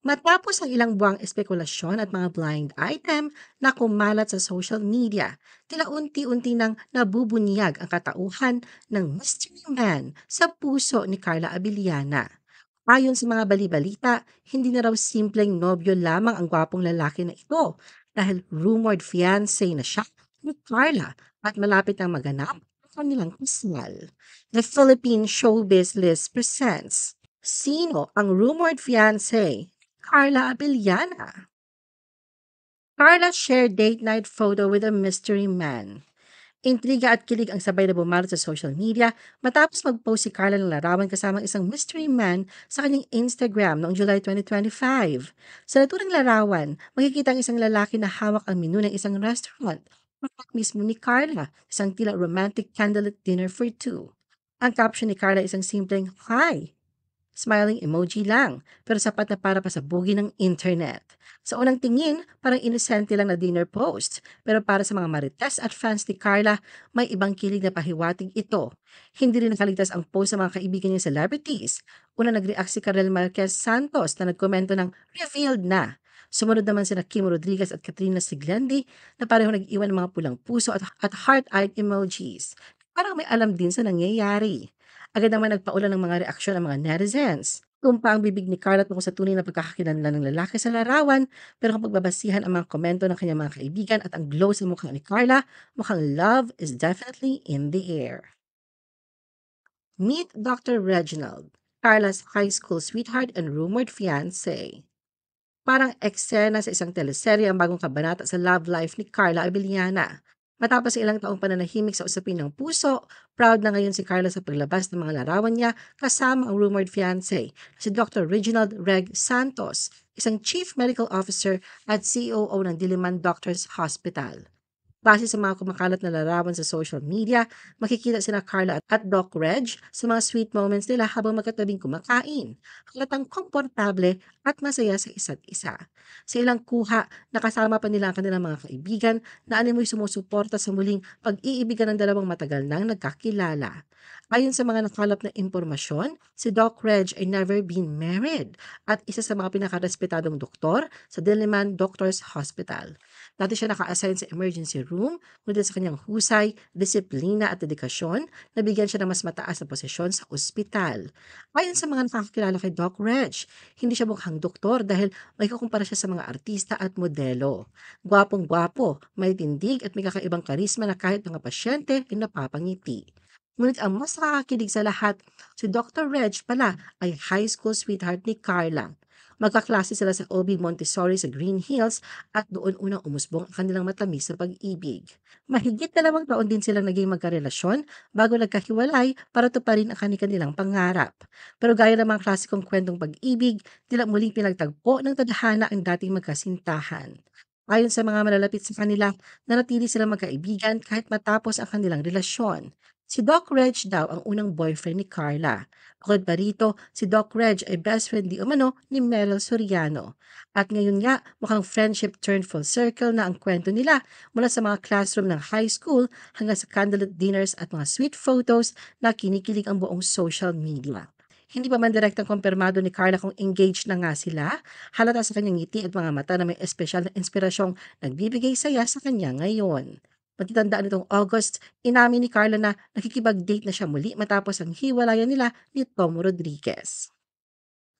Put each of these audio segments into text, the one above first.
Matapos ang ilang buwang espekulasyon at mga blind item na kumalat sa social media, tila unti-unti nang nabubunyag ang katauhan ng mystery man sa puso ni Carla Abiliana. Ayon sa mga balibalita, hindi na raw simpleng nobyo lamang ang gwapong lalaki na ito dahil rumored fiancé na siya ni Carla at malapit ang maganap ang kanilang kasal. The Philippine Showbiz List presents Sino ang rumored fiancé? Carla Abellana. Carla shared date night photo with a mystery man. Intriga at kilig ang sabay na bumalot sa social media matapos mag-post si Carla ng larawan kasama ang isang mystery man sa kanyang Instagram noong July 2025. Sa naturang larawan, makikita ang isang lalaki na hawak ang menu ng isang restaurant. At mismo ni Carla, isang tila romantic candlelit dinner for two. Ang caption ni Carla isang simpleng, "Hi, smiling emoji lang, pero sapat na para pasabugin ng internet. Sa unang tingin, parang inosente lang na dinner post. Pero para sa mga marites at fans ni Carla, may ibang kilig na pahiwatig ito. Hindi rin nakaligtas ang post sa mga kaibigan niyang celebrities. Una nag-react si Karel Marquez Santos na nagkomento ng revealed na. Sumunod naman sina Kim Rodriguez at Katrina Siglandi na pareho nag-iwan ng mga pulang puso at heart-eyed emojis. Parang may alam din sa nangyayari. Agad naman nagpaulan ng mga reaksyon ang mga netizens. Tumpa ang bibig ni Carla tungkol sa tunay na pagkakakilanlan ng lalaki sa larawan, pero kung pagbabasihan ang mga komento ng kanyang mga kaibigan at ang glow sa mukha ni Carla, mukhang love is definitely in the air. Meet Dr. Reginald, Carla's high school sweetheart and rumored fiancé. Parang eksena sa isang teleserye ang bagong kabanata sa love life ni Carla Abellana. Matapos ang ilang taong pananahimik sa usapin ng puso, proud na ngayon si Carla sa paglabas ng mga larawan niya kasama ang rumored fiancé, si Dr. Reginald Reg Santos, isang Chief Medical Officer at COO ng Diliman Doctors Hospital. Base sa mga kumakalat na larawan sa social media, makikita sina Carla at Doc Reg sa mga sweet moments nila habang magkatabing kumakain. Halatang komportable at masaya sa isa't isa. Sa ilang kuha, nakasama pa nila ang kanilang mga kaibigan na animoy sumusuporta sa muling pag-iibigan ng dalawang matagal nang nagkakilala. Ayon sa mga nakalap na impormasyon, si Doc Reg ay never been married at isa sa mga pinakarespetadong doktor sa Diliman Doctors Hospital. Dati siya naka-assign sa emergency room, ngunit sa kanyang husay, disiplina at dedikasyon, nabigyan siya ng mas mataas na posisyon sa ospital. Ayon sa mga nakakakilala kay Doc Reg, hindi siya mukhang doktor dahil may kukumpara siya sa mga artista at modelo. Gwapong-gwapo, may tindig at may kakaibang karisma na kahit mga pasyente ay napapangiti. Ngunit ang mas nakakakilig sa lahat, si Dr. Reg pala ay high school sweetheart ni Carla. Magkaklase sila sa OB Montessori sa Green Hills at doon unang umusbong ang kanilang matamis na pag-ibig. Mahigit 2 taon din silang naging magkarelasyon bago nagkahiwalay para tuparin ang kanilang pangarap. Pero gaya ng mga klasikong kwentong pag-ibig, tila muling pinagtagpo ng tadhana ang dating magkasintahan. Ayon sa mga malalapit sa kanila, nanatili silang magkaibigan kahit matapos ang kanilang relasyon. Si Doc Reg daw ang unang boyfriend ni Carla. Bukod pa rito, si Doc Reg ay best friend di umano ni Meryl Soriano. At ngayon nga, mukhang friendship turned full circle na ang kwento nila mula sa mga classroom ng high school hanggang sa candlelit dinners at mga sweet photos na kinikilig ang buong social media. Hindi pa man direktang kumpirmado ni Carla kung engaged na nga sila, halata sa kanyang ngiti at mga mata na may espesyal na inspirasyong nagbibigay saya sa kanya ngayon. Pagkitandaan nitong August, inamin ni Carla na nakikipag-date na siya muli matapos ang hiwalayan nila ni Tom Rodriguez.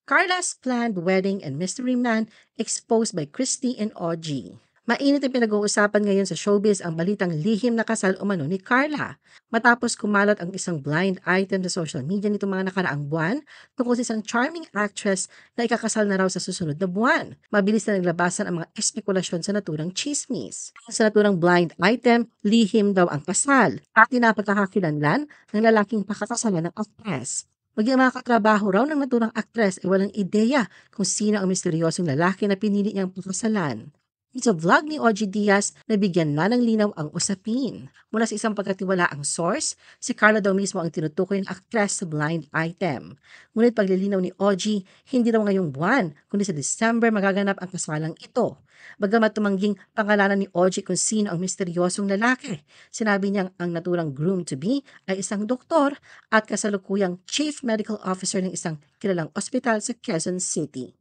Carla's planned wedding and mystery man exposed by Christy and Audrey. Mainit ang pinag-uusapan ngayon sa showbiz ang balitang lihim na kasal umano ni Carla. Matapos kumalat ang isang blind item sa social media nitong mga nakaraang buwan tungkol sa isang charming actress na ikakasal na raw sa susunod na buwan. Mabilis na naglabasan ang mga espekulasyon sa naturang chismis. Sa naturang blind item, lihim daw ang kasal at tinapagkakakilanlan ng lalaking pakakasalan ng actress. Maging mga katrabaho raw ng naturang aktres ay walang ideya kung sino ang misteryosong lalaki na pinili niyang pakasalan. Sa vlog ni OG Diaz, nabigyan na ng linaw ang usapin. Mula sa isang pagkatiwalaang source, si Carla daw mismo ang tinutukoy ng aktres sa blind item. Ngunit paglilinaw ni OG, hindi daw ngayong buwan, kundi sa December magaganap ang kasalang ito. Bagamat tumangging pangalanan ni OG kung sino ang misteryosong lalaki, sinabi niyang ang naturang groom-to-be ay isang doktor at kasalukuyang chief medical officer ng isang kilalang ospital sa Quezon City.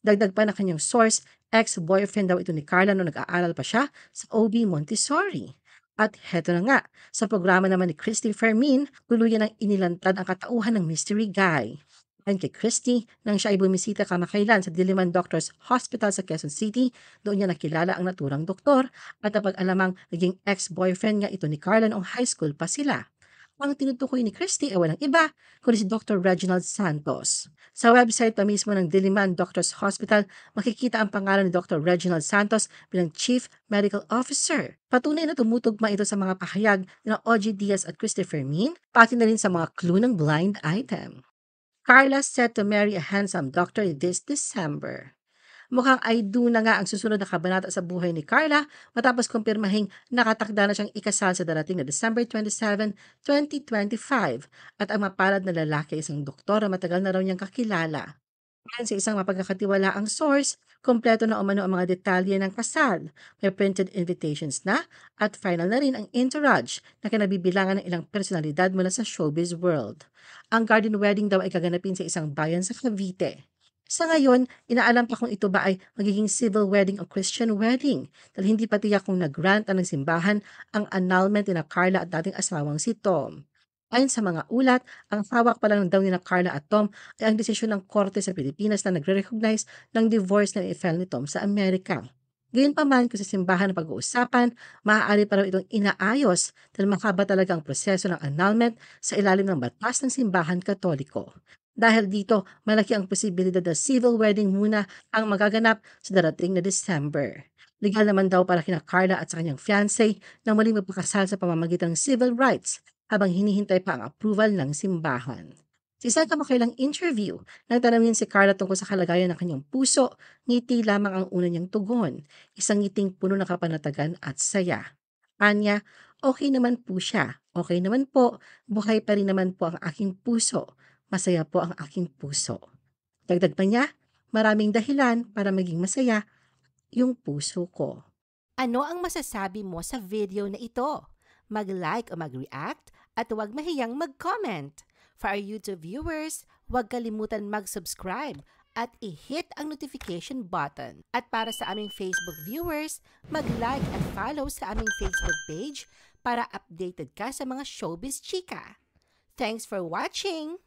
Dagdag pa na kanyang source, ex-boyfriend daw ito ni Carla noong nag-aaral pa siya sa OB Montessori. At heto na nga, sa programa naman ni Christy Fermin, tuluyan ang inilantad ang katauhan ng mystery guy. Ayon kay Christy, nang siya ay bumisita kamakailan sa Diliman Doctors Hospital sa Quezon City, doon niya nakilala ang naturang doktor at napag-alamang naging ex-boyfriend nga ito ni Carla noong high school pa sila. Ang tinutukoy ni Christie ay walang iba kundi si Dr. Reginald Santos. Sa website pa mismo ng Diliman Doctors Hospital, makikita ang pangalan ni Dr. Reginald Santos bilang Chief Medical Officer. Patunay na tumutugma ito sa mga pahayag ng OG Diaz at Christopher Min, pati na rin sa mga clue ng blind item. Carla set to marry a handsome doctor this December. Mukhang ay do na nga ang susunod na kabanata sa buhay ni Carla matapos kumpirmahing nakatakda na siyang ikasal sa darating na December 27, 2025 at ang mapalad na lalaki isang doktor na matagal na raw niyang kakilala. Ayon sa isang mapagkakatiwalaang source, kompleto na umano ang mga detalye ng kasal. May printed invitations na at final na rin ang entourage na kinabibilangan ng ilang personalidad mula sa showbiz world. Ang garden wedding daw ay gaganapin sa isang bayan sa Cavite. Sa ngayon, inaalam pa kung ito ba ay magiging civil wedding o Christian wedding dahil hindi pa tiyak kung nag-grant ng simbahan ang annulment ni na Carla at dating asawang si Tom. Ayon sa mga ulat, ang hawak pa lang daw ni na Carla at Tom ay ang desisyon ng korte sa Pilipinas na nagre-recognize ng divorce na i-file ni Tom sa Amerika. Gayunpaman kung sa simbahan na pag-uusapan, maaari pa raw itong inaayos dahil mahaba talaga ang proseso ng annulment sa ilalim ng batas ng simbahan katoliko. Dahil dito, malaki ang posibilidad na civil wedding muna ang magaganap sa darating na December. Legal naman daw para kina Carla at sa kanyang fiancé na muling magpakasal sa pamamagitan ng civil rights habang hinihintay pa ang approval ng simbahan. Sa isang kamakailang interview, nang tanungin si Carla tungkol sa kalagayan ng kanyang puso, ngiti lamang ang una niyang tugon, isang ngiting puno ng kapanatagan at saya. Anya, okay naman po siya, okay naman po, buhay pa rin naman po ang aking puso, masaya po ang aking puso. Dagdag pa niya, maraming dahilan para maging masaya yung puso ko. Ano ang masasabi mo sa video na ito? Mag-like o mag-react at huwag mahiyang mag-comment. For our YouTube viewers, huwag kalimutan mag-subscribe at i-hit ang notification button. At para sa aming Facebook viewers, mag-like at follow sa aming Facebook page para updated ka sa mga showbiz chika. Thanks for watching!